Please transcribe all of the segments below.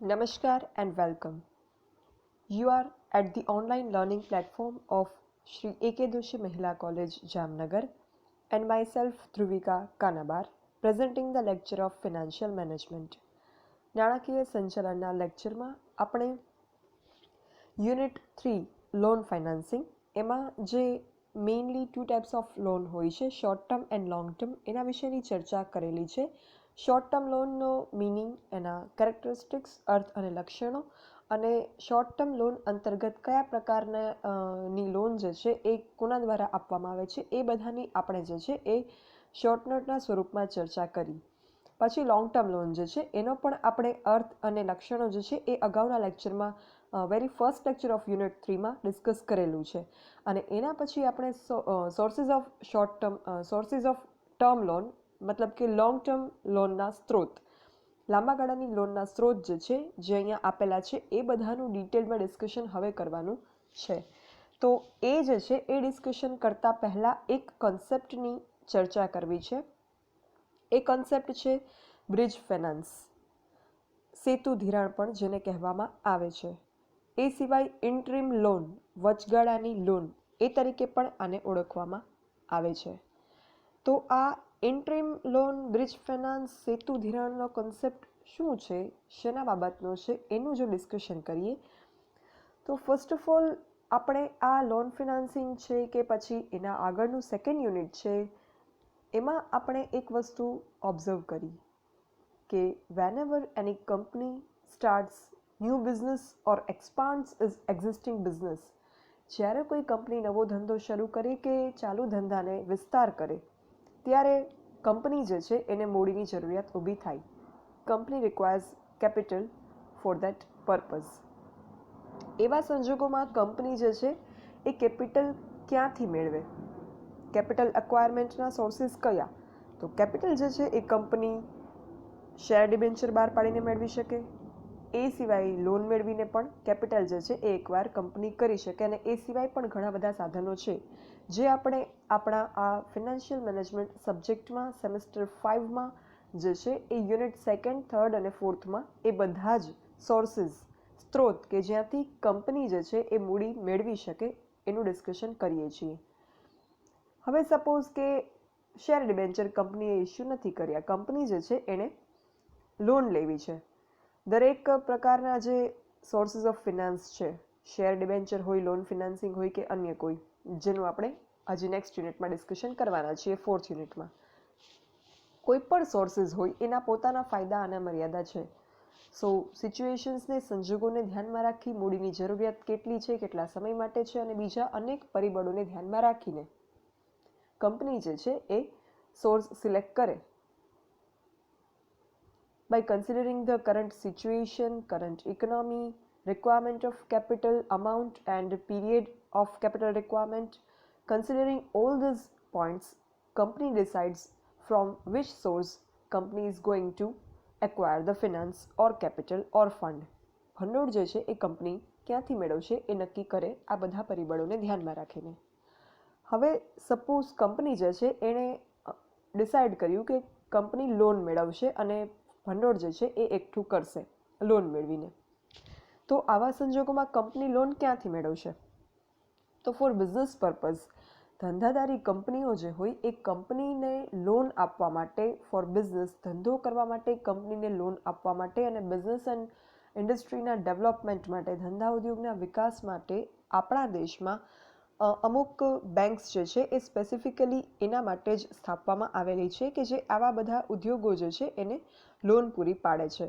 Namaskar and welcome. You are at the online learning platform of Shri A.K. Doshi Mahila College, Jamnagar, and myself, Dhruvika Kanabar, presenting the lecture of Financial Management. નાણાકીય સંચાલનના લેક્ચરમાં આપણે unit 3 loan financing એમાં જે mainly two types of loan હોય છે, short term and long term, એના વિશેની ચર્ચા કરેલી છે. શોર્ટ ટર્મ લોનનો મિનિંગ, એના કેરેક્ટરિસ્ટિક્સ, અર્થ અને લક્ષણો, અને શોર્ટ ટર્મ લોન અંતર્ગત કયા પ્રકારની લોન જે છે એ કોના દ્વારા આપવામાં આવે છે, એ બધાની આપણે જે છે એ શોર્ટ નોટના સ્વરૂપમાં ચર્ચા કરી. પછી લોંગ ટર્મ લોન જે છે એનો પણ આપણે અર્થ અને લક્ષણો જે છે એ અગાઉના લેક્ચરમાં very first lecture of unit 3માં ડિસ્કસ કરેલું છે. અને એના પછી આપણે સોર્સિસ ઓફ ટર્મ લોન, મતલબ કે લોંગ ટર્મ લોનના સ્ત્રોત, લાંબા ગાળાની લોનના સ્ત્રોત જે છે, જે અહીંયા આપેલા છે, એ બધાનું ડિટેલમાં ડિસ્કશન હવે કરવાનું છે. તો એ જે છે એ ડિસ્કશન કરતાં પહેલાં એક કોન્સેપ્ટની ચર્ચા કરવી છે. એ કોન્સેપ્ટ છે બ્રિજ ફાઇનાન્સ, સેતુ ધિરાણ પણ જેને કહેવામાં આવે છે. એ સિવાય ઇન્ટરીમ લોન, વચગાળાની લોન, એ તરીકે પણ આને ઓળખવામાં આવે છે. તો આ ઇન્ટરીમ લોન, બ્રિજ ફાઇનાન્સ, સેતુ ધિરાણનો કોન્સેપ્ટ શું છે, શેના બાબતનો છે, એનું જો ડિસ્કશન કરીએ તો ફર્સ્ટ ઓફ ઓલ આપણે આ લોન ફાઇનાન્સિંગ છે કે પછી એના આગળનું સેકન્ડ યુનિટ છે, એમાં આપણે એક વસ્તુ ઓબ્ઝર્વ કરી કે whenever any company starts new business or expands its existing business, જ્યારે કોઈ કંપની નવો ધંધો શરૂ કરે કે ચાલુ ધંધાને વિસ્તાર કરે, ત્યારે કંપની જે છે એને મૂડીની જરૂરિયાત ઊભી થાય. Company requires capital for that purpose. એવા સંજોગોમાં કંપની જે છે એ કેપિટલ ક્યાંથી મેળવે? કેપિટલ અક્વાયરમેન્ટના સોર્સિસ કયા? તો કેપિટલ જે છે એ કંપની શેર ડિબેન્ચર બહાર પાડીને મેળવી શકે, એ સિવાય લોન મેળવીને પણ કેપિટલ જે છે એ એકવાર કંપની કરી શકે. અને એ સિવાય પણ ઘણા બધા સાધનો છે જે આપણે આપણા આ ફિનાન્શિયલ મેનેજમેન્ટ સબ્જેક્ટમાં સેમેસ્ટર 5માં જે છે એ યુનિટ 2, 3 અને 4માં એ બધા જ સોર્સિસ, સ્ત્રોત કે જ્યાંથી કંપની જે છે એ મૂડી મેળવી શકે, એનું ડિસ્કશન કરીએ છીએ. હવે સપોઝ કે શેર ડિબેન્ચર કંપનીએ ઇસ્યુ નથી કર્યા, કંપની જે છે એણે લોન લેવી છે. દરેક પ્રકારના જે સોર્સિસ ઓફ ફિનાન્સ છે, શેર ડિબેન્ચર હોય, લોન ફિનાન્સિંગ હોય કે અન્ય કોઈ, જેનું આપણે હજી નેક્સ્ટ યુનિટમાં ડિસ્કશન કરવાના છીએ, 4th યુનિટમાં. કોઈ પણ સોર્સિસ હોય એના પોતાના ફાયદા અને મર્યાદા છે. સો સિચ્યુએશન્સને, સંજોગોને ધ્યાનમાં રાખી, મૂડીની જરૂરિયાત કેટલી છે, કેટલા સમય માટે છે, અને બીજા અનેક પરિબળોને ધ્યાનમાં રાખીને કંપની જે છે એ સોર્સ સિલેક્ટ કરે. By considering the current situation, current economy, requirement of capital amount and period of capital requirement, considering all these points, company decides from which source company is going to acquire the finance or capital or fund. ભંડોળ જે છે એ company ક્યાંથી મેળવશે એ નક્કી કરે, આ બધા પરિબળોને ધ્યાનમાં રાખીને. હવે સપોઝ કંપની જે છે એણે ડિસાઇડ કર્યું કે કંપની લોન મેળવશે અને ભંડોળ જે છે એ એકઠું કરશે લોન મેળવીને. તો આવા સંજોગોમાં કંપની લોન ક્યાંથી મેળવશે? તો ફોર બિઝનેસ પર્પઝ, ધંધાદારી કંપનીઓ જે હોય એ કંપનીને લોન આપવા માટે, ફોર બિઝનેસ, ધંધો કરવા માટે, કંપનીને લોન આપવા માટે અને બિઝનેસ એન્ડ ઇન્ડસ્ટ્રીના ડેવલપમેન્ટ માટે, ધંધા ઉદ્યોગના વિકાસ માટે આપણા દેશમાં અમુક બેંક્સ જે છે એ સ્પેસિફિકલી એના માટે જ સ્થાપવામાં આવેલી છે કે જે આવા બધા ઉદ્યોગો જે છે એને લોન પૂરી પાડે છે.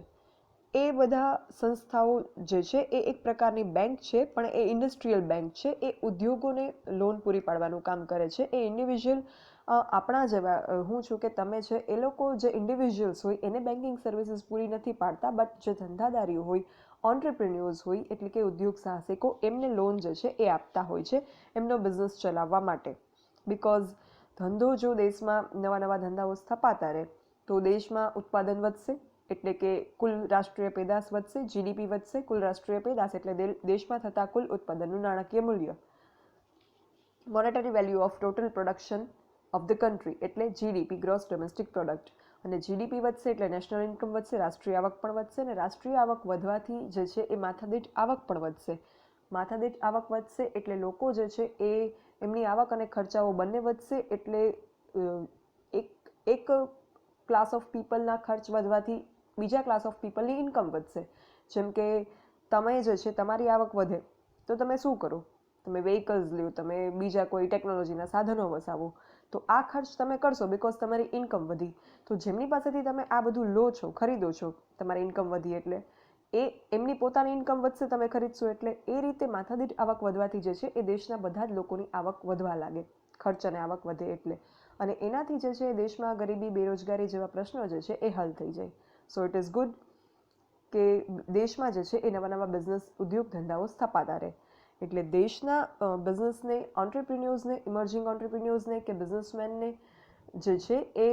એ બધા સંસ્થાઓ જે છે એ એક પ્રકારની બેંક છે, પણ એ ઇન્ડસ્ટ્રીયલ બેંક છે. એ ઉદ્યોગોને લોન પૂરી પાડવાનું કામ કરે છે. એ ઇન્ડિવિજ્યુઅલ, આપણા જેવા, હું છું કે તમે છે, એ લોકો જે ઇન્ડિવિજ્યુઅલ્સ હોય એને બેન્કિંગ સર્વિસીસ પૂરી નથી પાડતા, બટ જે ધંધાદારીઓ હોય, ઓન્ટરપ્રિન્યોર્સ હોય, એટલે કે ઉદ્યોગ સાહસિકો, એમને લોન જે છે એ આપતા હોય છે એમનો બિઝનેસ ચલાવવા માટે. બિકોઝ ધંધો જો દેશમાં નવા નવા ધંધાઓ સ્થપાતા રહે તો દેશમાં ઉત્પાદન વધશે, એટલે કે કુલ રાષ્ટ્રીય પેદાશ વધશે, જીડીપી વધશે. કુલ રાષ્ટ્રીય પેદાશ એટલે દેશમાં થતા કુલ ઉત્પાદનનું નાણાકીય મૂલ્ય. Monetary value of total production of the country એટલે જીડીપી, ગ્રોસ ડોમેસ્ટિક પ્રોડક્ટ. અને જીડીપી વધશે એટલે નેશનલ ઇન્કમ વધશે, રાષ્ટ્રીય આવક પણ વધશે, અને રાષ્ટ્રીય આવક વધવાથી જે છે એ માથાદીઠ આવક પણ વધશે. માથાદીઠ આવક વધશે એટલે લોકો જે છે એ એમની આવક અને ખર્ચાઓ બંને વધશે, એટલે એક ક્લાસ ઓફ પીપલના ખર્ચ વધવાથી બીજા ક્લાસ ઓફ પીપલની ઇન્કમ વધશે. જેમ કે તમે જે છે તમારી આવક વધે તો તમે શું કરો? તમે વ્હીકલ્સ લ્યો, તમે બીજા કોઈ ટેકનોલોજીના સાધનો વસાવો, તો આ ખર્ચ તમે કરશો બિકોઝ તમારી ઇન્કમ વધી. તો જેમની પાસેથી તમે આ બધું લો છો, ખરીદો છો, તમારી ઇન્કમ વધી એટલે એમની પોતાની ઇન્કમ વધશે તમે ખરીદશો એટલે. એ રીતે માથાદીઠ આવક વધવાથી જે છે એ દેશના બધા જ લોકોની આવક વધવા લાગે, ખર્ચ અને આવક વધે એટલે. અને એનાથી જે છે દેશમાં ગરીબી, બેરોજગારી જેવા પ્રશ્નો જે છે એ હલ થઈ જાય. સો ઇટ ઇઝ ગુડ કે દેશમાં જે છે એ નવા નવા બિઝનેસ, ઉદ્યોગ ધંધાઓ સ્થપાતા રહે. એટલે દેશના બિઝનેસને, ઓન્ટરપ્રિન્યોર્સને, ઇમર્જિંગ ઓન્ટરપ્રિન્યોર્સને કે બિઝનેસમેનને જે છે એ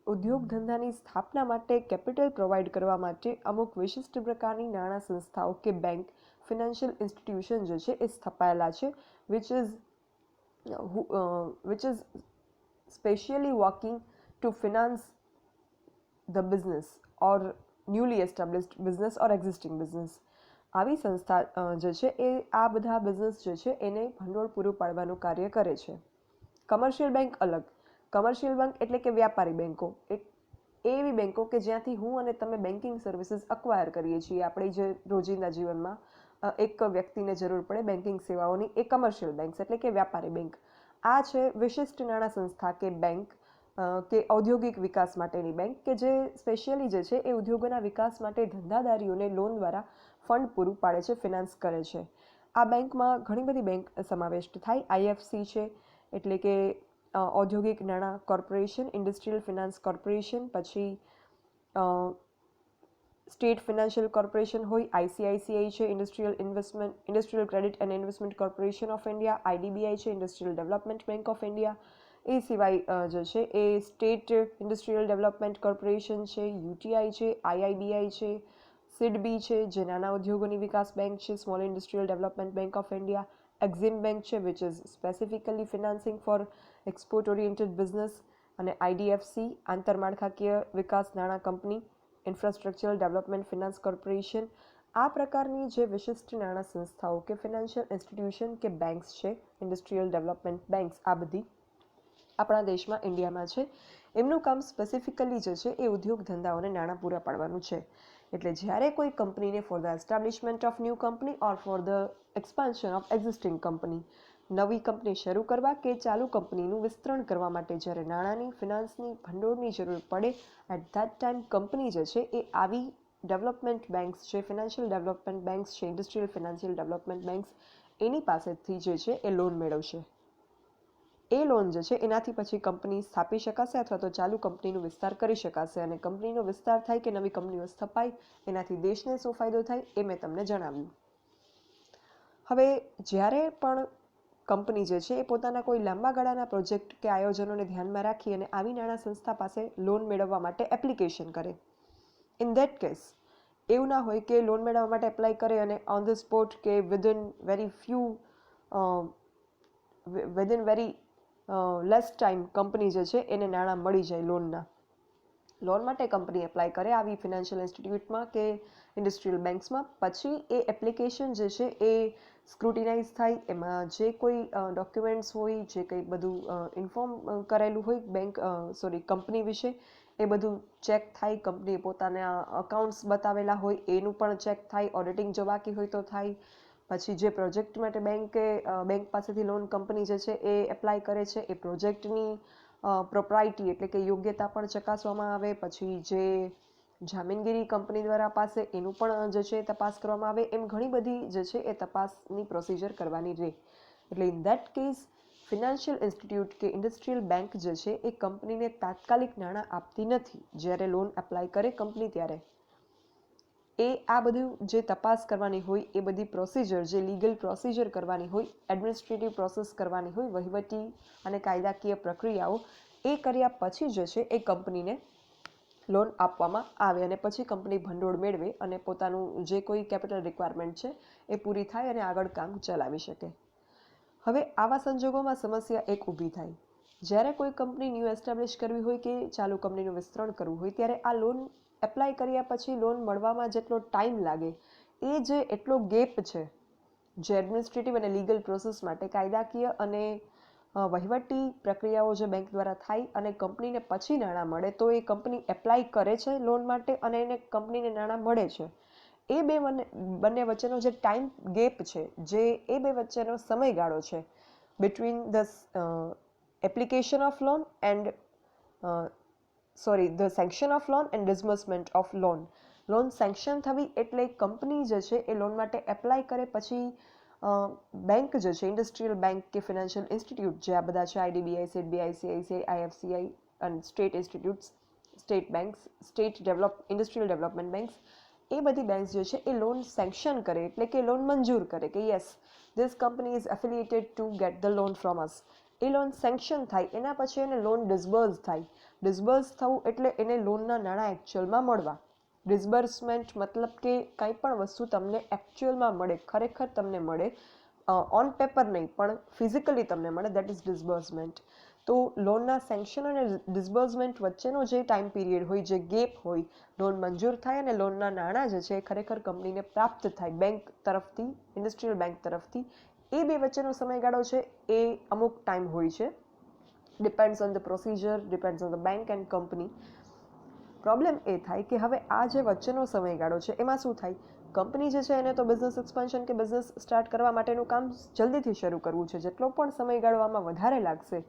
ઉદ્યોગ ધંધાની સ્થાપના માટે કેપિટલ પ્રોવાઈડ કરવા માટે અમુક વિશિષ્ટ પ્રકારની નાણાં સંસ્થાઓ કે બેંક, ફિનાન્શિયલ ઇન્સ્ટિટ્યુશન જે છે એ સ્થપાયેલા છે, which is specially working to finance the business or newly established business or existing business. આવી સંસ્થા જે છે એ આ બધા બિઝનેસ જે છે એને ભંડોળ પૂરું પાડવાનું કાર્ય કરે છે. કમર્શિયલ બેંક અલગ. કમર્શિયલ બેંક એટલે કે વ્યાપારી બેંકો. એવી બેંકો કે જ્યાંથી હું અને તમે બેન્કિંગ સર્વિસીસ અક્વાયર કરીએ છીએ. આપણે જે રોજિંદા જીવનમાં એક વ્યક્તિને જરૂર પડે બેન્કિંગ સેવાઓની, એ કમર્શિયલ બેંક્સ એટલે કે વ્યાપારી બેંક. આ છે વિશિષ્ટ નાણાં સંસ્થા કે બેંક કે ઔદ્યોગિક વિકાસ માટેની બેંક, કે જે સ્પેશિયલી જે છે એ ઉદ્યોગોના વિકાસ માટે ધંધાદારીઓને લોન દ્વારા ફંડ પૂરું પાડે છે, ફિનાન્સ કરે છે. આ બેંકમાં ઘણી બધી બેંક સમાવિષ્ટ થાય. આઈએફસી છે એટલે કે ઔદ્યોગિક નાણાં કોર્પોરેશન, ઇન્ડસ્ટ્રીયલ ફિનાન્સ કોર્પોરેશન, પછી સ્ટેટ ફિનાન્શિયલ કોર્પોરેશન હોય, આઈસીઆઈસીઆઈ છે, industrial credit and investment corporation of India, IDBI છે, industrial development bank of India. એ સિવાય જે છે એ સ્ટેટ ઇન્ડસ્ટ્રીયલ ડેવલપમેન્ટ કોર્પોરેશન છે, યુટીઆઈ છે, આઈઆઈબીઆઈ છે, સિડબી છે જે નાના ઉદ્યોગોની વિકાસ બેંક છે, small industrial development bank of India, Exim bank છે which is specifically financing for export oriented business, અને આઈડીએફસી આંતરમાળખાકીય વિકાસ નાણાં company, infrastructural development finance corporation. આ પ્રકારની જે વિશિષ્ટ નાણાં સંસ્થાઓ કે ફિનાન્શિયલ ઇન્સ્ટિટ્યુશન કે બેંક્સ છે, ઇન્ડસ્ટ્રીયલ ડેવલપમેન્ટ બેંક્સ, આ બધી આપણા દેશમાં, ઇન્ડિયામાં છે. એમનું કામ સ્પેસિફિકલી જે છે એ ઉદ્યોગ ધંધાઓને નાણાં પૂરા પાડવાનું છે. એટલે જ્યારે કોઈ કંપનીને for the establishment of new company or for the expansion of existing company, નવી કંપની શરૂ કરવા કે ચાલુ કંપનીનું વિસ્તરણ કરવા માટે જ્યારે નાણાંની, ફિનાન્સની, ભંડોળની જરૂર પડે, એટ ધેટ ટાઈમ કંપની જે છે એ આવી ડેવલપમેન્ટ બેંક્સ છે, ફિનાન્શિયલ ડેવલપમેન્ટ બેંક્સ છે, ઇન્ડસ્ટ્રીયલ ફિનાન્શિયલ ડેવલપમેન્ટ બેંક્સ, એની પાસેથી જે છે એ લોન મેળવશે. એ લોન જે છે એનાથી પછી કંપની સ્થાપી શકાશે અથવા તો ચાલુ કંપનીનો વિસ્તાર કરી શકાશે. અને કંપનીનો વિસ્તાર થાય કે નવી કંપનીઓ સ્થપાય, એનાથી દેશને શું ફાયદો થાય એ મેં તમને જણાવ્યું. હવે જ્યારે પણ કંપની જે છે એ પોતાના કોઈ લાંબા ગાળાના પ્રોજેક્ટ કે આયોજનોને ધ્યાનમાં રાખી અને આવી નાણાં સંસ્થા પાસે લોન મેળવવા માટે એપ્લિકેશન કરે, ઇન ધેટ કેસ એવું ના હોય કે લોન મેળવવા માટે એપ્લાય કરે અને ઓન ધ સ્પોટ કે within very less time company જે છે એને નાણાં મળી જાય લોનના. લોન માટે કંપની એપ્લાય કરે આવી ફિનાન્શિયલ ઇન્સ્ટિટ્યૂટમાં કે ઇન્ડસ્ટ્રીયલ બેંક્સમાં. પછી એ એપ્લિકેશન જે છે એ સ્ક્રુટિનાઇઝ થાય, એમાં જે કોઈ ડોક્યુમેન્ટ્સ હોય, જે કંઈ બધું ઇન્ફોર્મ કરેલું હોય કંપની વિશે, એ બધું ચેક થાય. કંપનીએ પોતાના અકાઉન્ટ્સ બતાવેલા હોય એનું પણ ચેક થાય, ઓડિટિંગ જો બાકી હોય તો થાય. પછી જે પ્રોજેક્ટ માટે બેંક પાસેથી લોન કંપની જે છે એ એપ્લાય કરે છે, એ પ્રોજેક્ટની પ્રોપ્રાઇટી એટલે કે યોગ્યતા પણ ચકાસવામાં આવે. પછી જે જામીનગીરી કંપની દ્વારા પાસે એનું પણ જે છે તપાસ કરવામાં આવે. એમ ઘણી બધી જે છે એ તપાસની પ્રોસિજર કરવાની રહે. એટલે in that case financial institute કે ઇન્ડસ્ટ્રીયલ બેંક જે છે એ કંપનીને તાત્કાલિક નાણાં આપતી નથી. જ્યારે લોન એપ્લાય કરે કંપની ત્યારે એ આ બધું જે તપાસ કરવાની હોય, એ બધી પ્રોસિજર, જે લીગલ પ્રોસિજર કરવાની હોય, એડમિનિસ્ટ્રેટિવ પ્રોસેસ કરવાની હોય, વહીવટી અને કાયદાકીય પ્રક્રિયાઓ, એ કર્યા પછી જે છે એ કંપનીને લોન આપવામાં આવે અને પછી કંપની ભંડોળ મેળવે અને પોતાનું જે કોઈ કેપિટલ રિક્વાયરમેન્ટ છે એ પૂરી થાય અને આગળ કામ ચલાવી શકે. હવે આવા સંજોગોમાં સમસ્યા એક ઊભી થાય. જ્યારે કોઈ કંપની ન્યૂ એસ્ટાબ્લિશ કરવી હોય કે ચાલુ કંપનીનું વિસ્તરણ કરવું હોય ત્યારે આ લોન એપ્લાય કર્યા પછી લોન મળવામાં જેટલો ટાઈમ લાગે એ જે એટલો ગેપ છે જે એડમિનિસ્ટ્રેટિવ અને લીગલ પ્રોસેસ માટે કાયદાકીય અને વહીવટી પ્રક્રિયાઓ જે બેંક દ્વારા થાય અને કંપનીને પછી નાણાં મળે તો એ કંપની એપ્લાય કરે છે લોન માટે અને એને કંપનીને નાણાં મળે છે એ બંને વચ્ચેનો જે ટાઈમ ગેપ છે જે એ બે વચ્ચેનો સમયગાળો છે between the application of loan and the sanction of loan and disbursement of loan સેન્ક્શન થવી એટલે કંપની જે છે એ લોન માટે એપ્લાય કરે પછી બેંક જે છે ઇન્ડસ્ટ્રીયલ બેંક કે ફિનાન્શિયલ ઇન્સ્ટિટ્યૂટ જે આ બધા છે આઈડીબીઆઈ સેડબી આઈસીઆઈસીઆઈ આઈએફસીઆઈ અને state institutes state banks state industrial development banks એ બધી બેંક્સ જે છે એ લોન સેન્ક્શન કરે એટલે કે લોન મંજૂર કરે કે yes this company is affiliated to get the loan from us એ લોન સેન્ક્શન થાય એના પછી એને લોન ડિસ્બર્સ થાય ડિસ્બર્સ થવું એટલે એને લોનના નાણાં એકચ્યુઅલમાં મળવા ડિસ્બર્સમેન્ટ મતલબ કે કંઈ પણ વસ્તુ તમને એકચ્યુઅલમાં મળે ખરેખર તમને મળે ઓન પેપર નહીં પણ ફિઝિકલી તમને મળે દેટ ઇઝ ડિસ્બર્સમેન્ટ તો લોનના સેન્ક્શન અને ડિસ્બર્સમેન્ટ વચ્ચેનો જે ટાઈમ પીરિયડ હોય જે ગેપ હોય લોન મંજૂર થાય અને લોનના નાણાં જે છે એ ખરેખર કંપનીને પ્રાપ્ત થાય બેંક તરફથી ઇન્ડસ્ટ્રીયલ બેંક તરફથી એ બે વચ્ચેનો સમયગાળો છે એ અમુક ટાઈમ હોય છે depends on the procedure depends on the bank and company problem એ થાય કે હવે આ જે વચ્ચેનો સમયગાળો છે એમાં શું થાય કંપની જે છે એને તો બિઝનેસ એક્સપાન્શન કે બિઝનેસ સ્ટાર્ટ કરવા માટેનું કામ જલ્દીથી શરૂ કરવું છે જેટલો પણ સમયગાળો આમાં વધારે લાગશે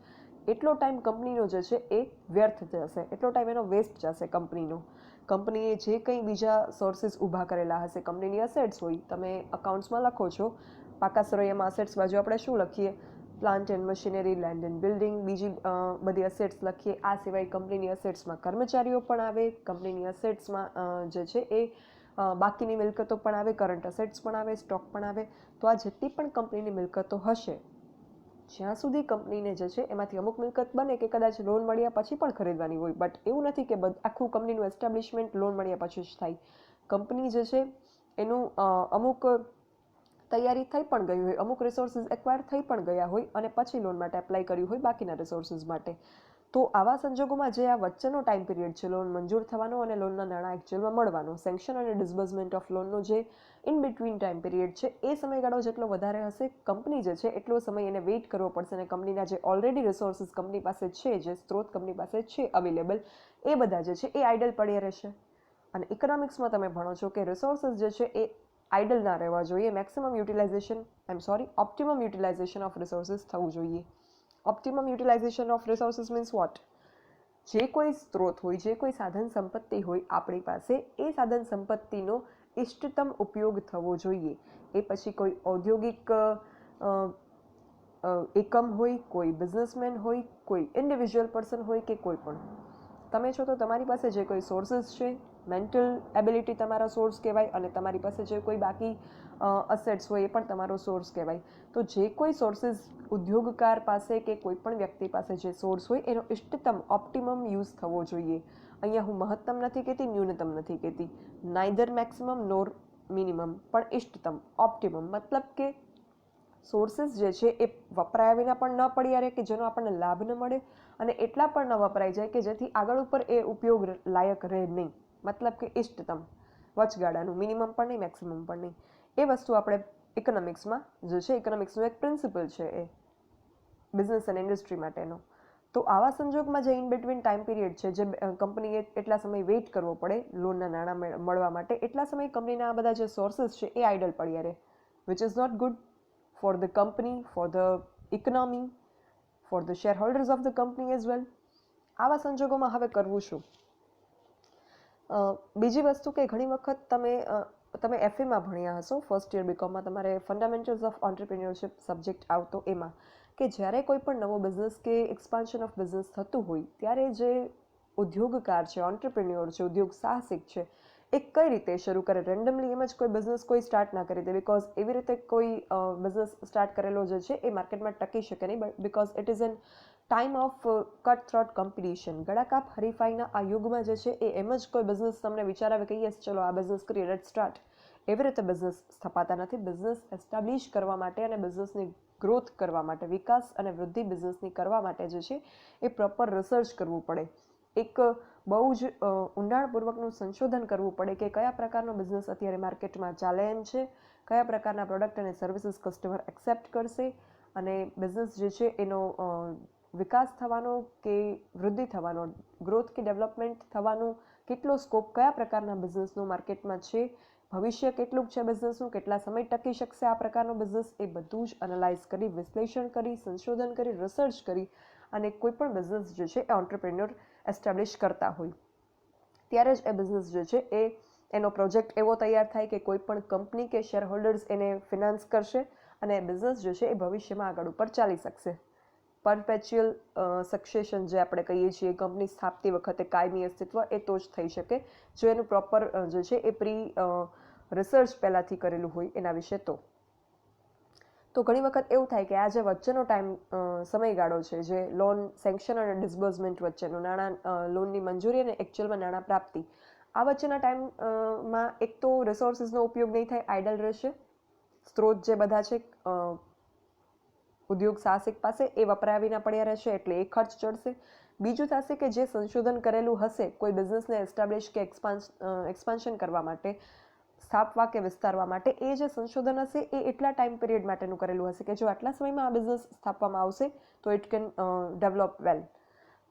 એટલો ટાઈમ કંપનીનો જે છે એ વ્યર્થ જશે એટલો ટાઈમ એનો વેસ્ટ જશે કંપનીનો કંપનીએ જે કંઈ બીજા સોર્સિસ ઊભા કરેલા હશે કંપનીની અસેટ્સ હોય તમે અકાઉન્ટ્સમાં લખો છો પાકા સરવૈયામાં અસેટ્સ બાજુ આપણે શું લખીએ plant and machinery land and building બીજી બધી અસેટ્સ લખીએ આ સિવાય કંપનીની અસેટ્સમાં કર્મચારીઓ પણ આવે કંપનીની અસેટ્સમાં જે છે એ બાકીની મિલકતો પણ આવે કરંટ અસેટ્સ પણ આવે સ્ટોક પણ આવે તો આ જેટલી પણ કંપનીની મિલકતો હશે જ્યાં સુધી કંપનીને જે છે એમાંથી અમુક મિલકત બને કે કદાચ લોન મળ્યા પછી પણ ખરીદવાની હોય બટ એવું નથી કે આખું કંપનીનું એસ્ટાબ્લિશમેન્ટ લોન મળ્યા પછી જ થાય કંપની જે છે એનું અમુક તૈયારી થઈ પણ ગઈ હોય અમુક રિસોર્સિસ એક્વાયર થઈ પણ ગયા હોય અને પછી લોન માટે એપ્લાય કર્યું હોય બાકીના રિસોર્સિસ માટે તો આવા સંજોગોમાં જે આ વચ્ચેનો ટાઈમ પિરિયડ છે લોન મંજૂર થવાનો અને લોનના નાણાં એકચ્યુઅલમાં મળવાનો સેન્ક્શન અને ડિસ્બર્સમેન્ટ ઓફ લોનનો જે ઇન બિટવીન ટાઈમ પિરિયડ છે એ સમયગાળો જેટલો વધારે હશે કંપની જે છે એટલો સમય એને વેઇટ કરવો પડશે અને કંપનીના જે ઓલરેડી રિસોર્સિસ કંપની પાસે છે જે સ્ત્રોત કંપની પાસે છે અવેલેબલ એ બધા જે છે એ આઇડલ પડ્યા રહેશે અને ઇકોનોમિક્સમાં તમે ભણો છો કે રિસોર્સિસ જે છે એ આઇડલ ના રહેવા જોઈએ maximum utilisation optimum utilisation of resources થવું જોઈએ optimum utilisation of resources means what જે કોઈ સ્ત્રોત હોય જે કોઈ સાધન સંપત્તિ હોય આપણી પાસે એ સાધન સંપત્તિનો ઇષ્ટતમ ઉપયોગ થવો જોઈએ એ પછી કોઈ ઔદ્યોગિક એકમ હોય કોઈ બિઝનેસમેન હોય કોઈ ઇન્ડિવિજ્યુઅલ પર્સન હોય કે કોઈ પણ તમે છો તો તમારી પાસે જે કોઈ સોર્સિસ છે મેન્ટલ એબિલિટી તમારો સોર્સ કહેવાય અને તમારી પાસે જે કોઈ બાકી અસેટ્સ હોય એ પણ તમારો સોર્સ કહેવાય તો જે કોઈ સોર્સિસ ઉદ્યોગકાર પાસે કે કોઈ પણ વ્યક્તિ પાસે જે સોર્સ હોય એનો ઇષ્ટતમ ઓપ્ટિમમ યુઝ થવો જોઈએ અહીંયા હું મહત્તમ નથી કહેતી ન્યૂનતમ નથી કહેતી નાઇધર મેક્સિમમ નોર મિનિમમ પણ ઇષ્ટતમ ઓપ્ટિમમ મતલબ કે સોર્સિસ જે છે એ વપરાયા વિના પણ ન પડ્યા રહે કે જેનો આપણને લાભ ન મળે અને એટલા પણ ન વપરાઈ જાય કે જેથી આગળ ઉપર એ ઉપયોગ લાયક રહે નહીં મતલબ કે ઇષ્ટતમ વચગાળાનું મિનિમમ પણ નહીં મેક્સિમમ પણ નહીં એ વસ્તુ આપણે ઇકોનોમિક્સમાં જે છે ઇકોનોમિક્સનો એક પ્રિન્સિપલ છે એ બિઝનેસ અને ઇન્ડસ્ટ્રી માટેનો તો આવા સંજોગમાં જે ઇન બિટવીન ટાઈમ પિરિયડ છે જે કંપનીએ એટલા સમય વેઇટ કરવો પડે લોનના નાણાં મળવા માટે એટલા સમય કંપનીના આ બધા જે સોર્સિસ છે એ આઇડલ પડ્યા રહે which is not good for the company for the economy for the shareholders of the company as well આવા સંજોગોમાં હવે કરવું શું બીજી વસ્તુ કે ઘણી વખત તમે એફએમાં ભણ્યા હશો ફર્સ્ટ યર બીકોમમાં તમારે ફંડામેન્ટલ્સ ઓફ ઓન્ટરપ્રિન્યોરશિપ સબ્જેક્ટ આવતો એમાં કે જ્યારે કોઈ પણ નવો બિઝનેસ કે એક્સપાન્શન ઓફ બિઝનેસ થતું હોય ત્યારે જે ઉદ્યોગકાર છે ઓન્ટરપ્રિન્યોર છે ઉદ્યોગ સાહસિક છે એ કઈ રીતે શરૂ કરે રેન્ડમલી એમ જ કોઈ બિઝનેસ કોઈ સ્ટાર્ટ ના કરી દે બિકોઝ એવી રીતે કોઈ બિઝનેસ સ્ટાર્ટ કરેલો જે છે એ માર્કેટમાં ટકી શકે નહીં because it is an time of cut throat competition ગળાકાપ હરીફાઈના આ યુગમાં જે છે એ એમ જ કોઈ બિઝનેસ તમને વિચાર આવે કે યસ ચલો આ બિઝનેસ કરીએ લેટ સ્ટાર્ટ એવી રીતે બિઝનેસ સ્થપાતા નથી બિઝનેસ એસ્ટાબ્લિશ કરવા માટે અને બિઝનેસની ગ્રોથ કરવા માટે, વિકાસ અને વૃદ્ધિ બિઝનેસની કરવા માટે જે છે એ પ્રોપર રિસર્ચ કરવું પડે. એક બહુ જ ઊંડાણપૂર્વકનું સંશોધન કરવું પડે કે કયા પ્રકારનો બિઝનેસ અત્યારે માર્કેટમાં ચાલે એમ છે, કયા પ્રકારના પ્રોડક્ટ અને સર્વિસીસ કસ્ટમર એક્સેપ્ટ કરશે, અને બિઝનેસ જે છે એનો વિકાસ થવાનો કે વૃદ્ધિ થવાનો, ગ્રોથ કે ડેવલપમેન્ટ થવાનું કેટલો સ્કોપ, કયા પ્રકારના બિઝનેસનું માર્કેટમાં છે, ભવિષ્ય કેટલું છે બિઝનેસનું, કેટલા સમય ટકી શકશે આ પ્રકારનો બિઝનેસ, એ બધું જ એનાલાઇઝ કરી, વિશ્લેષણ કરી, સંશોધન કરી, રિસર્ચ કરી અને કોઈ પણ બિઝનેસ જે છે એ એન્ટરપ્રેન્યોર એસ્ટાબ્લિશ કરતા હોય ત્યારે જ એ બિઝનેસ જે છે એનો પ્રોજેક્ટ એવો તૈયાર થાય કે કોઈ પણ કંપની કે શેર હોલ્ડર્સ એને ફિનાન્સ કરશે અને એ બિઝનેસ જે છે એ ભવિષ્યમાં આગળ ઉપર ચાલી શકશે. પરપેચ્યુઅલ સક્સેશન જે આપણે કહીએ છીએ, કંપની સ્થાપતી વખતે કાયમી અસ્તિત્વ, એ તો જ થઈ શકે જો એનું પ્રોપર જે છે એ રિસર્ચ પહેલાંથી કરેલું હોય એના વિશે. તો ઘણી વખત એવું થાય કે આ જે વચ્ચેનો સમયગાળો છે, જે લોન સેન્કશન અને ડિસ્બર્સમેન્ટ વચ્ચેનો, નાણાં લોનની મંજૂરી અને એકચ્યુઅલમાં નાણાં પ્રાપ્તિ, આ વચ્ચેના ટાઈમમાં એક તો રિસોર્સિસનો ઉપયોગ નહીં થાય, આઇડલ રહેશે, સ્ત્રોત જે બધા છે ઉદ્યોગ સાહસિક પાસે એ વપરાયા વિના પડ્યા રહેશે એટલે એ ખર્ચ ચડશે. બીજું થશે કે જે સંશોધન કરેલું હશે કોઈ બિઝનેસને એસ્ટાબ્લિશ કે એક્સપાન્શન કરવા માટે, સ્થાપવા કે વિસ્તારવા માટે, એ જે સંશોધન હશે એ એટલા ટાઈમ પીરિયડ માટેનું કરેલું હશે કે જો આટલા સમયમાં આ બિઝનેસ સ્થાપવામાં આવશે તો ઇટ કેન ડેવલપ વેલ.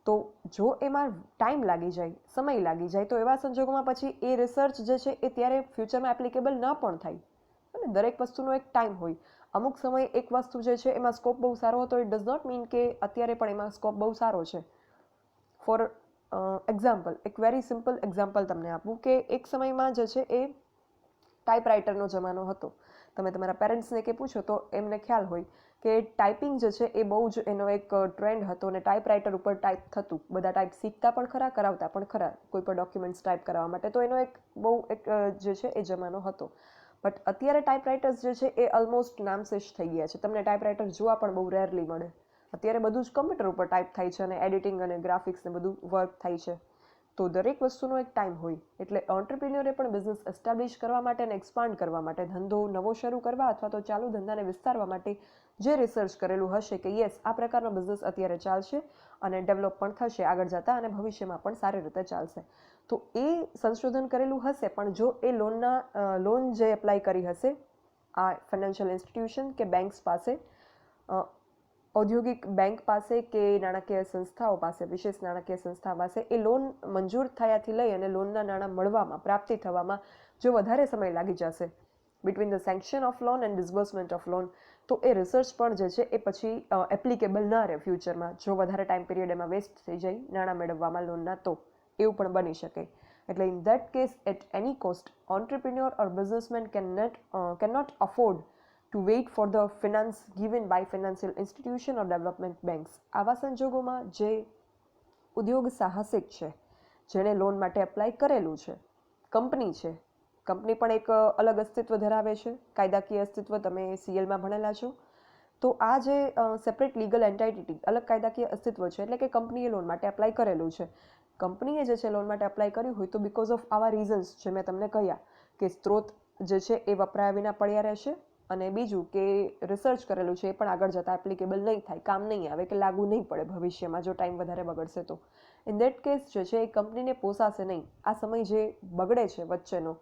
તો જો એમાં ટાઈમ લાગી જાય, સમય લાગી જાય, તો એવા સંજોગોમાં પછી એ રિસર્ચ જે છે એ ત્યારે ફ્યુચરમાં એપ્લિકેબલ ન પણ થાય. અને દરેક વસ્તુનો એક ટાઈમ હોય. અમુક સમયે એક વસ્તુ જે છે એમાં સ્કોપ બહુ સારો હતો, ઇટ ડઝ નોટ મીન કે અત્યારે પણ એમાં સ્કોપ બહુ સારો છે. ફોર એક્ઝામ્પલ, એક વેરી સિમ્પલ એક્ઝામ્પલ તમને આપું કે એક સમયમાં જે છે એ ટાઈપરાઇટરનો જમાનો હતો. તમે તમારા પેરેન્ટ્સને કે પૂછો તો એમને ખ્યાલ હોય કે ટાઈપિંગ જે છે એ બહુ જ એનો એક ટ્રેન્ડ હતો અને ટાઈપરાઇટર ઉપર ટાઈપ થતું. બધા ટાઈપ શીખતા પણ ખરા, કરાવતા પણ ખરા કોઈ પણ ડોક્યુમેન્ટ્સ ટાઈપ કરવા માટે. તો એનો એક બહુ એક જે છે એ જમાનો હતો. બટ અત્યારે ટાઈપરાઇટર્સ જે છે એ ઓલમોસ્ટ નામશેષ થઈ ગયા છે. તમને ટાઈપરાઇટર જોવા પણ બહુ રેરલી મળે. અત્યારે બધું જ કમ્પ્યુટર ઉપર ટાઈપ થાય છે અને એડિટિંગ અને ગ્રાફિક્સ ને બધું વર્ક થાય છે. તો દરેક વસ્તુનો એક ટાઈમ હોય. એટલે એન્ટરપ્રિન્યોરે પણ બિઝનેસ એસ્ટાબ્લિશ કરવા માટે અને એક્સપાન્ડ કરવા માટે, ધંધો નવો શરૂ કરવા અથવા તો ચાલુ ધંધાને વિસ્તારવા માટે જે રિસર્ચ કરેલું હશે કે યસ આ પ્રકારનો બિઝનેસ અત્યારે ચાલશે અને ડેવલપ પણ થશે આગળ જતા અને ભવિષ્યમાં પણ સારી રીતે ચાલશે. તો એ સંશોધન કરેલું હશે, પણ જો એ લોન જે એપ્લાય કરી હશે આ ફાઇનાન્શિયલ ઇન્સ્ટિટ્યુશન કે બેંક્સ પાસે, ઔદ્યોગિક બેંક પાસે કે નાણાકીય સંસ્થાઓ પાસે, વિશેષ નાણાકીય સંસ્થા પાસે, એ લોન મંજૂર થયાથી લઈ અને લોનના નાણાં મળવામાં, પ્રાપ્તિ થવામાં જો વધારે સમય લાગી જશે between the sanction of loan and disbursement of loan, તો એ રિસર્ચ પણ જે છે એ પછી એપ્લિકેબલ ના રહે ફ્યુચરમાં. જો વધારે ટાઈમ પીરિયડ એમાં વેસ્ટ થઈ જાય નાણાં મેળવવામાં લોનના, તો એવું પણ બની શકે. એટલે in that case at any cost entrepreneur or businessman cannot afford to wait for the finance given by financial institution or development banks. આવા સંજોગોમાં જે ઉદ્યોગ સાહસિક છે, જેણે લોન માટે એપ્લાય કરેલું છે, કંપની છે, કંપની પણ એક અલગ અસ્તિત્વ ધરાવે છે, કાયદાકીય અસ્તિત્વ, તમે સીએલમાં ભણેલા છો. તો આ જે સેપરેટ લીગલ એન્ટાઇટી, અલગ કાયદાકીય અસ્તિત્વ છે, એટલે કે કંપનીએ લોન માટે એપ્લાય કરેલું છે. કંપનીએ જે છે લોન માટે એપ્લાય કર્યું હોય તો બીકોઝ ઓફ આવા રીઝન્સ જે મેં તમને કહ્યા કે સ્ત્રોત જે છે એ વપરાયા વિના પડ્યા રહેશે, અને બીજું કે રિસર્ચ કરેલું છે એ પણ આગળ જતાં એપ્લિકેબલ નહીં થાય, કામ નહીં આવે કે લાગુ નહીં પડે ભવિષ્યમાં જો ટાઈમ વધારે બગડશે તો. ઇન ધેટ કેસ જે છે એ કંપનીને પોસાશે નહીં. આ સમય જે બગડે છે વચ્ચેનો,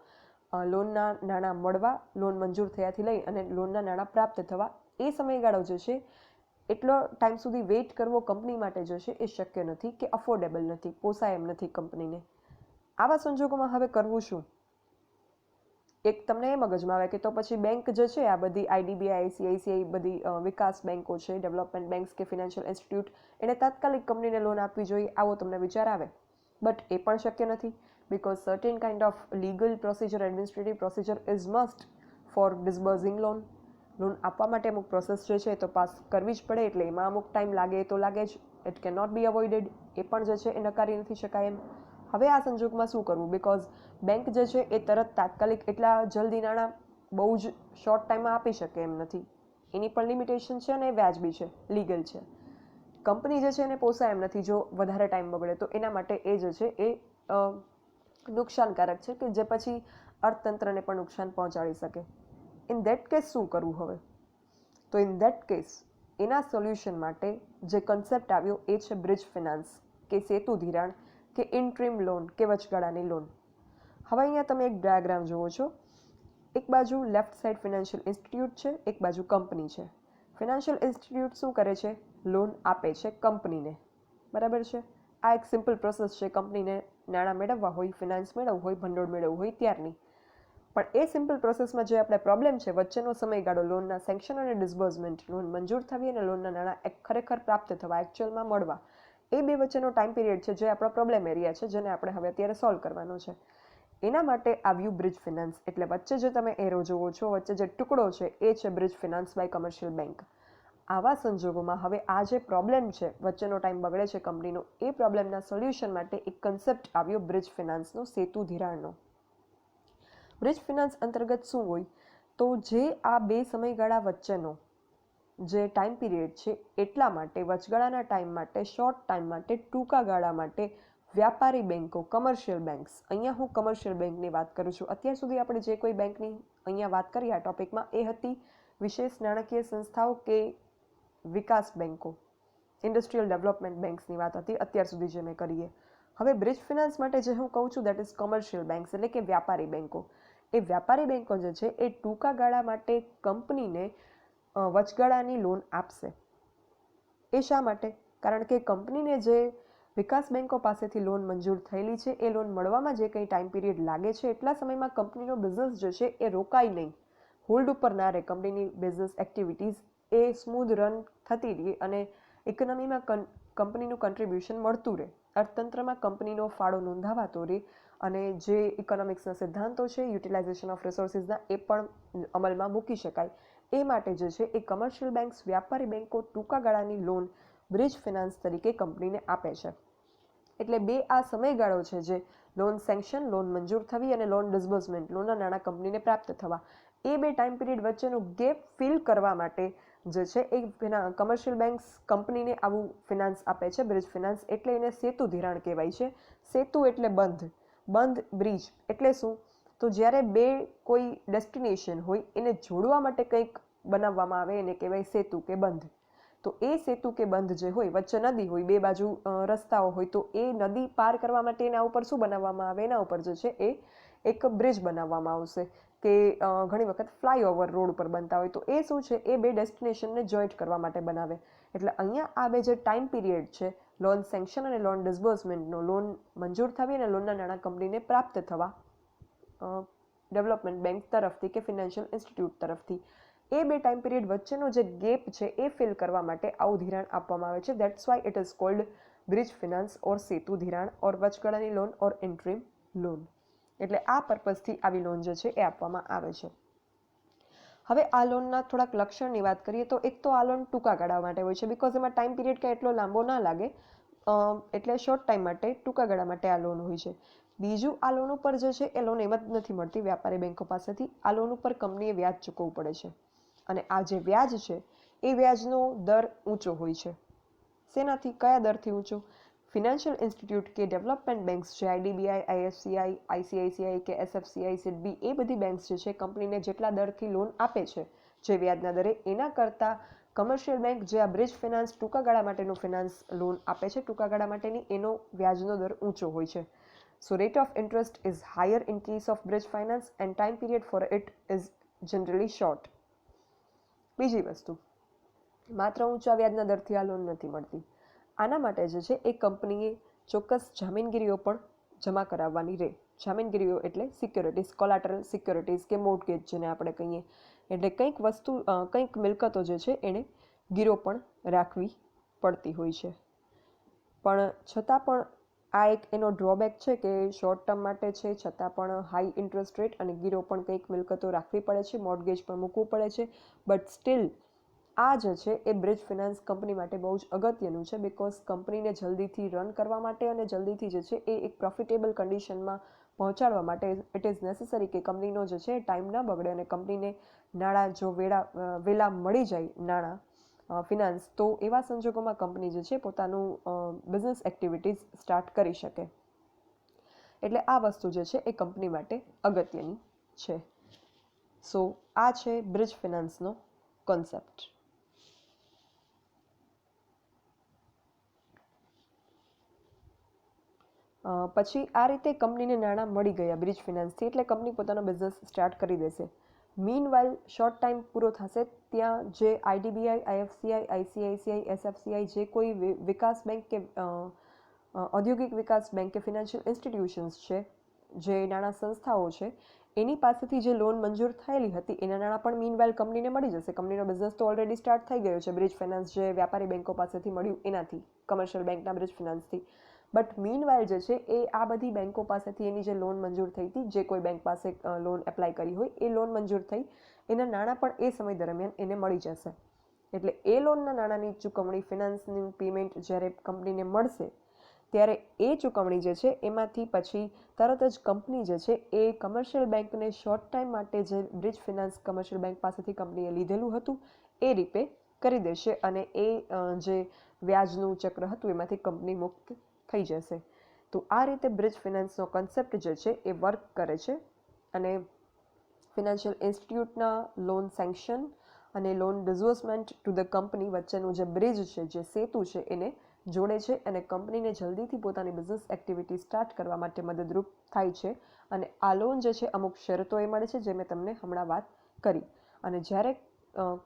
લોનના નાણાં મળવા, લોન મંજૂર થયાથી લઈ અને લોનના નાણાં પ્રાપ્ત થવા, એ સમયગાળો જે છે એટલો ટાઈમ સુધી વેઇટ કરવો કંપની માટે જે છે એ શક્ય નથી કે અફોર્ડેબલ નથી, પોસાય એમ નથી કંપનીને. આવા સંજોગોમાં હવે કરવું શું? એક તમને એ મગજમાં આવે કે તો પછી બેંક જે છે, આ બધી આઈડીબીઆઈ, આઈસીઆઈસીઆઈ, બધી વિકાસ બેંકો છે, ડેવલપમેન્ટ બેંક્સ કે ફિનાન્શિયલ ઇન્સ્ટિટ્યૂટ, એને તાત્કાલિક કંપનીને લોન આપવી જોઈએ, આવો તમને વિચાર આવે. બટ એ પણ શક્ય નથી, because certain kind of legal procedure, administrative procedure is must for disbursing loan. Loan આપવા માટે અમુક પ્રોસેસ જે છે એ તો પાસ કરવી જ પડે, એટલે એમાં અમુક ટાઈમ લાગે તો લાગે જ. It can not be avoided. એ પણ જે છે એ નકારી નથી શકાય એમ. હવે આ સંજોગમાં શું કરવું? બીકોઝ બેંક જે છે એ તરત તાત્કાલિક એટલા જલ્દી નાણાં બહુ જ શોર્ટ ટાઈમમાં આપી શકે એમ નથી. એની પણ લિમિટેશન છે અને વ્યાજબી છે, લીગલ છે. કંપની જે છે એને પોસાય એમ નથી જો વધારે ટાઈમ બગડે, તો એના માટે એ જે છે એ નુકસાનકારક છે કે જે પછી અર્થતંત્રને પણ નુકસાન પહોંચાડી શકે. ઇન ધેટ કેસ શું કરવું હવે? તો ઇન ધેટ કેસ એના સોલ્યુશન માટે જે કન્સેપ્ટ આવ્યો એ છે બ્રિજ ફિનાન્સ કે સેતુ ધિરાણ કે ઇન્ટ્રીમ લોન કે વચગાળાની લોન. હવે અહીંયા તમે એક ડાયાગ્રામ જુઓ છો. એક બાજુ લેફ્ટ સાઈડ ફિનાન્શિયલ ઇન્સ્ટિટ્યૂટ છે, એક બાજુ કંપની છે. ફિનાન્શિયલ ઇન્સ્ટિટ્યૂટ શું કરે છે? લોન આપે છે કંપનીને, બરાબર છે. આ એક સિમ્પલ પ્રોસેસ છે. કંપનીને નાણાં મેળવવા હોય, ફિનાન્સ મેળવવું હોય, ભંડોળ મેળવવું હોય ત્યારની. પણ એ સિમ્પલ પ્રોસેસમાં જે આપણે પ્રોબ્લેમ છે વચ્ચેનો સમયગાળો, લોનના સેન્કશન અને ડિસ્બર્સમેન્ટ, લોન મંજૂર થવી અને લોનના નાણાં ખરેખર પ્રાપ્ત થવા, એકચ્યુઅલમાં મળવા, એ બે વચ્ચેનો ટાઈમ પીરિયડ છે જે આપણો પ્રોબ્લેમ એરિયા છે, જેને આપણે હવે અત્યારે સોલ્વ કરવાનો છે. એના માટે આવ્યું બ્રિજ ફિનાન્સ. એટલે વચ્ચે જે તમે એરો જુઓ છો, વચ્ચે જે ટુકડો છે એ છે bridge finance by commercial bank. આવા સંજોગોમાં હવે આ જે પ્રોબ્લેમ છે, વચ્ચેનો ટાઈમ બગડે છે કંપનીનો, એ પ્રોબ્લેમના સોલ્યુશન માટે એક કન્સેપ્ટ આવ્યો બ્રિજ ફિનાન્સનો, સેતુ ધિરાણનો. બ્રિજ ફિનાન્સ અંતર્ગત શું હોય? તો જે આ બે સમયગાળા વચ્ચેનો જે ટાઈમ પીરિયડ છે એટલા માટે, વચગાળાના ટાઈમ માટે, શોર્ટ ટાઈમ માટે, ટૂંકા ગાળા માટે વ્યાપારી બેન્કો, કમર્શિયલ બેંક્સ, અહીંયા હું કમર્શિયલ બેંકની વાત કરું છું. અત્યાર સુધી આપણે જે કોઈ બેંકની અહીંયા વાત કરી આ ટોપિકમાં એ હતી વિશેષ નાણાકીય સંસ્થાઓ કે વિકાસ બેન્કો, ઇન્ડસ્ટ્રીયલ ડેવલપમેન્ટ બેંક્સની વાત હતી અત્યાર સુધી જે મેં કરીએ. હવે બ્રિજ ફિનાન્સ માટે જે હું કહું છું દેટ ઇઝ કોમર્શિયલ બેંક્સ, એટલે કે વ્યાપારી બેન્કો. એ વ્યાપારી બેન્કો જે છે એ ટૂંકા ગાળા માટે કંપનીને વચગાળાની લોન આપશે. એ શા માટે? કારણ કે કંપનીને જે વિકાસ બેન્કો પાસેથી લોન મંજૂર થયેલી છે એ લોન મળવામાં જે કંઈ ટાઈમ પીરિયડ લાગે છે એટલા સમયમાં કંપનીનો બિઝનેસ જે છે એ રોકાય નહીં, હોલ્ડ ઉપર ના રહે. કંપનીની બિઝનેસ એક્ટિવિટીઝ એ સ્મૂધ રન થતી રહે અને ઇકોનોમીમાં કંપનીનું કન્ટ્રીબ્યુશન મળતું રહે, અર્થતંત્રમાં કંપનીનો ફાળો નોંધાવાતો રહે અને જે ઇકોનોમિક્સના સિદ્ધાંતો છે યુટિલાઇઝેશન ઓફ રિસોર્સિસના એ પણ અમલમાં મૂકી શકાય. એ માટે જે છે એ કમર્શિયલ બેંક્સ, વ્યાપારી બેન્કો ટૂંકા ગાળાની લોન બ્રિજ ફિનાન્સ તરીકે કંપનીને આપે છે. એટલે બે આ સમયગાળો છે જે લોન સેન્કશન, લોન મંજૂર થવી અને લોન ડિસ્બર્સમેન્ટ, લોનના નાણાં કંપનીને પ્રાપ્ત થવા, એ બે ટાઈમ પીરિયડ વચ્ચેનો ગેપ ફિલ કરવા માટે જે છે એ કમર્શિયલ બેંક્સ કંપનીને આવું ફિનાન્સ આપે છે, બ્રિજ ફિનાન્સ. એટલે એને સેતુ ધિરાણ કહેવાય છે. સેતુ એટલે બંધ, બંધ બ્રિજ એટલે શું? તો જ્યારે બે કોઈ ડેસ્ટિનેશન હોય એને જોડવા માટે કંઈક બનાવવામાં આવે એને કહેવાય સેતુ કે બંધ. તો એ સેતુ કે બંધ જે હોય, વચ્ચે નદી હોય, બે બાજુ રસ્તાઓ હોય, તો એ નદી પાર કરવા માટે એના ઉપર શું બનાવવામાં આવે? એના ઉપર જે છે એ એક બ્રિજ બનાવવામાં આવશે કે ઘણી વખત ફ્લાયઓવર રોડ ઉપર બનતા હોય. તો એ શું છે? એ બે ડેસ્ટિનેશનને જોઈન્ટ કરવા માટે બનાવે. એટલે અહીંયા આ બે જે ટાઈમ પીરિયડ છે, લોન સેન્કશન અને લોન ડિસ્બર્સમેન્ટનો, લોન મંજૂર થવી અને લોનના નાણાં કંપનીને પ્રાપ્ત થવા ડેવલપમેન્ટ બેંક તરફથી કે ફિનાન્શિયલ ઇન્સ્ટિટ્યૂટ તરફથી, એ બે ટાઈમ પીરિયડ વચ્ચેનો જે ગેપ છે એ ફિલ કરવા માટે આવું ધિરાણ આપવામાં આવે છે. That's why it is called bridge finance or સેતુ ધિરાણ ઓર વચગાળાની લોન ઓર ઇન્ટ્રીમ લોન. એટલે આ પર્પઝથી આવી લોન જે છે એ આપવામાં આવે છે. હવે આ લોનના થોડાક લક્ષણની વાત કરીએ તો એક તો આ લોન ટૂંકા ગાળા માટે હોય છે, બિકોઝ એમાં ટાઈમ પીરિયડ કંઈ એટલો લાંબો ના લાગે, એટલે શોર્ટ ટાઈમ માટે, ટૂંકા ગાળા માટે આ લોન હોય છે. બીજું, આ લોન ઉપર જે છે એ લોન એમ જ નથી મળતી વ્યાપારી બેન્કો પાસેથી. આ લોન ઉપર કંપનીએ વ્યાજ ચૂકવવું પડે છે અને આ જે વ્યાજ છે એ વ્યાજનો દર ઊંચો હોય છે. શેનાથી? કયા દરથી ઊંચો? ફિનાન્શિયલ ઇન્સ્ટિટ્યૂટ કે ડેવલપમેન્ટ બેંક્સ છે, આઈડીબીઆઈ, આઈએફસીઆઈ, આઈસીઆઈસીઆઈ કે એસએફસીઆઈ, સિડબી, એ બધી બેંક્સ જે છે કંપનીને જેટલા દરથી લોન આપે છે જે વ્યાજના દરે, એના કરતાં કમર્શિયલ બેંક જે આ બ્રિજ ફિનાન્સ ટૂંકા ગાળા માટેનું ફિનાન્સ લોન આપે છે ટૂંકા ગાળા માટેની, એનો વ્યાજનો દર ઊંચો હોય છે. So rate of interest is higher in case of bridge finance and time period for it is generally short. બીજી વસ્તુ, માત્ર ઊંચા વ્યાજના દરથી આ લોન નથી મળતી. આના માટે જે છે એ કંપનીએ ચોક્કસ જામીનગીરીઓ પણ જમા કરાવવાની રહે. જામીનગીરીઓ એટલે સિક્યોરિટીઝ, કોલાટરલ સિક્યોરિટીઝ કે મોર્ટગેજ જેને આપણે કહીએ. એટલે કંઈક વસ્તુ, કંઈક મિલકતો જે છે એને ગીરો પણ રાખવી પડતી હોય છે. પણ છતાં પણ આ એક એનો ડ્રોબેક છે કે શોર્ટ ટર્મ માટે છે, છતાં પણ હાઈ ઇન્ટરેસ્ટ રેટ અને ગીરો પણ કંઈક મિલકતો રાખવી પડે છે, મોર્ટગેજ પણ મૂકવું પડે છે. બટ સ્ટીલ આ જે છે એ બ્રિજ ફિનાન્સ કંપની માટે બહુ જ અગત્યનું છે, બિકોઝ કંપનીને જલ્દીથી રન કરવા માટે અને જલ્દીથી જે છે એ એક પ્રોફિટેબલ કન્ડિશનમાં પહોંચાડવા માટે ઇટ ઇઝ નેસેસરી કે કંપનીનો જે છે ટાઈમ ન બગડે અને કંપનીને નાણાં જો વહેલા મળી જાય, નાણાં ફિનાન્સ, તો એવા સંજોગોમાં કંપની જે છે પોતાનું બિઝનેસ એક્ટિવિટીઝ સ્ટાર્ટ કરી શકે. એટલે આ વસ્તુ જે છે એ કંપની માટે અગત્યની છે. સો આ છે બ્રિજ ફિનાન્સનો કોન્સેપ્ટ. પછી આ રીતે કંપનીને નાણાં મળી ગયા બ્રિજ ફિનાન્સથી, એટલે કંપની પોતાનો બિઝનેસ સ્ટાર્ટ કરી દેશે. મીનવાઇલ શોર્ટ ટાઈમ પૂરો થશે ત્યાં જે આઈડીબીઆઈ, આઈએફસીઆઈ, આઈસીઆઈસીઆઈ, એસએફસીઆઈ જે કોઈ વિકાસ બેંક કે ઔદ્યોગિક વિકાસ બેંક કે ફિનાન્શિયલ ઇન્સ્ટિટ્યુશન્સ છે, જે નાણાં સંસ્થાઓ છે, એની પાસેથી જે લોન મંજૂર થયેલી હતી એના નાણાં પણ મીનવાઇલ કંપનીને મળી જશે. કંપનીનો બિઝનેસ તો ઓલરેડી સ્ટાર્ટ થઈ ગયો છે બ્રિજ ફિનાન્સ જે વ્યાપારી બેંકો પાસેથી મળ્યું એનાથી, કમર્શિયલ બેંકના બ્રિજ ફિનાન્સથી. બટ મીનવાઇલ જે છે એ આ બધી બેંકો પાસેથી એની જે લોન મંજૂર થઈ હતી, જે કોઈ બેંક પાસે લોન એપ્લાય કરી હોય એ લોન મંજૂર થઈ, એના નાણાં પણ એ સમય દરમિયાન એને મળી જશે. એટલે એ લોનના નાણાંની ચૂકવણી, ફિનાન્સની પેમેન્ટ જ્યારે કંપનીને મળશે ત્યારે એ ચૂકવણી જે છે એમાંથી પછી તરત જ કંપની જે છે એ કમર્શિયલ બેંકને શોર્ટ ટાઈમ માટે જે બ્રિજ ફિનાન્સ કમર્શિયલ બેંક પાસેથી કંપનીએ લીધેલું હતું એ રીપે કરી દેશે અને એ જે વ્યાજનું ચક્ર હતું એમાંથી કંપની મુક્ત થઈ જશે. તો આ રીતે બ્રિજ ફિનાન્સનો કન્સેપ્ટ જે છે એ વર્ક કરે છે અને ફિનાન્શિયલ ઇન્સ્ટિટ્યૂટના લોન સેન્કશન અને લોન ડિઝબર્સમેન્ટ ટુ ધ કંપની વચ્ચેનું જે બ્રિજ છે, જે સેતુ છે, એને જોડે છે અને કંપનીને જલ્દીથી પોતાની બિઝનેસ એક્ટિવિટી સ્ટાર્ટ કરવા માટે મદદરૂપ થાય છે. અને આ લોન જે છે અમુક શરતોએ મળે છે, જે મેં તમને હમણાં વાત કરી. અને જ્યારે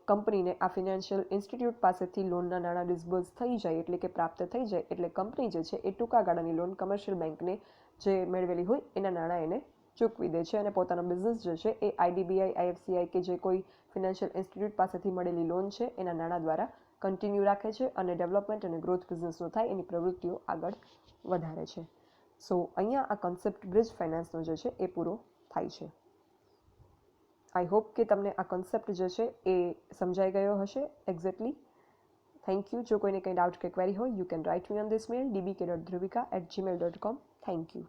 કંપનીને આ ફિનાન્શિયલ ઇન્સ્ટિટ્યૂટ પાસેથી લોનના નાણાં ડિસ્બર્સ થઈ જાય, એટલે કે પ્રાપ્ત થઈ જાય, એટલે કંપની જે છે એ ટૂંકા ગાળાની લોન કમર્શિયલ બેંકને જે મેળવેલી હોય એના નાણાં એને ચૂકવી દે છે અને પોતાનો બિઝનેસ જે છે એ આઈડીબીઆઈ, આઈએફસીઆઈ કે જે કોઈ ફિનાન્શિયલ ઇન્સ્ટિટ્યૂટ પાસેથી મળેલી લોન છે એના નાણાં દ્વારા કન્ટિન્યુ રાખે છે અને ડેવલપમેન્ટ અને ગ્રોથ બિઝનેસનો થાય એની પ્રવૃત્તિઓ આગળ વધારે છે. સો અહીંયા આ કન્સેપ્ટ બ્રિજ ફાઇનાન્સનો જે છે એ પૂરો થાય છે. આઈ હોપ કે તમને આ કન્સેપ્ટ જે છે એ સમજાઈ ગયો હશે એક્ઝેક્ટલી. Thank you. જો કોઈને કંઈ ડાઉટ કે ક્વેરી હોય, you can write me on this mail dbk.dhruvika@gmail.com. Thank you.